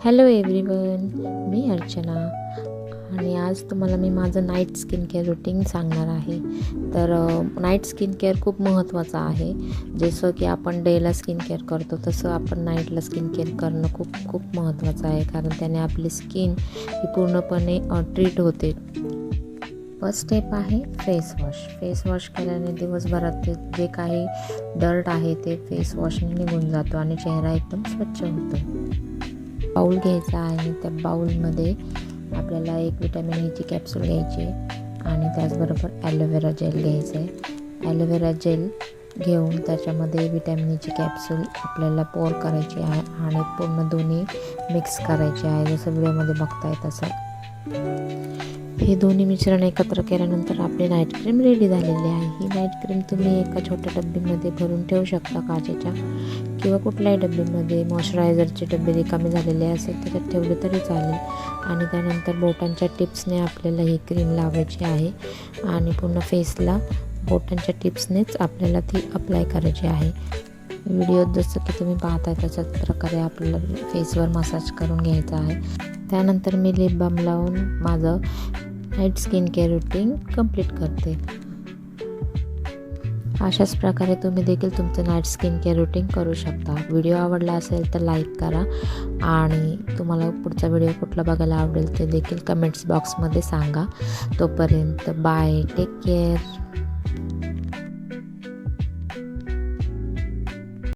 Hello everyone, मी अर्चना आणि आज तुम्हाला मी माझं नाईट स्किन केअर रुटीन सांगणार आहे. तर नाईट स्किन केअर खूप महत्त्वाचं आहे. जसं की आपण डेला स्किन केअर करतो तसं आपण नाईटला स्किन केअर करणं खूप खूप महत्त्वाचं आहे, कारण त्याने आपली स्किन ही पूर्णपणे ट्रीट होते. फर्स्ट स्टेप आहे फेस वॉश. फेस वॉश केल्याने दिवसभरात जे काही डर्ट आहे ते फेस वॉशने निघून जातो आणि चेहरा एकदम स्वच्छ होतो. बाऊल घ्यायचा आहे. त्या बाऊलमध्ये आपल्याला एक व्हिटॅमिन ईची कॅप्सूल घ्यायची आणि त्याचबरोबर ॲलोवेरा जेल घ्यायचं आहे. ॲलोवेरा जेल घेऊन त्याच्यामध्ये व्हिटॅमिन ईची कॅप्सूल आपल्याला पोर करायची आहे आणि पूर्ण दोन्ही मिक्स करायचे आहे, जसं व्हिडिओमध्ये बघताय तसं. हे दोन्ही मिश्रण एकत्र केल्यानंतर आपली नाईट क्रीम रेडी झालेली आहे. ही नाईट क्रीम तुम्ही एका छोट्या डब्बीमध्ये भरून ठेवू शकता, काचेच्या किंवा कुठल्याही डब्बीमध्ये. मॉइश्चरायझरचे डबे रिकामे झालेले असेल त्याच्यात ठेवले तरी चालेल. आणि त्यानंतर बोटांच्या टिप्सने आपल्याला ही क्रीम लावायची आहे आणि पूर्ण फेसला बोटांच्या टिप्सनेच आपल्याला ती अप्लाय करायची आहे. व्हिडिओत जसं की तुम्ही पाहताय तशाच प्रकारे आपल्याला फेसवर मसाज करून घ्यायचा आहे. त्यानंतर मी लिप बाम लावून माझं night skin care routine complete करते. अशाच प्रकारे तुम्ही देखील तुमचं नाईट स्किन केअर रुटीन करू शकता. व्हिडिओ आवडला असेल तर लाईक करा आणि तुम्हाला पुढचा व्हिडिओ कुठला बघायला आवडेल ते देखील कमेंट्स बॉक्समध्ये सांगा. तोपर्यंत बाय, टेक केअर.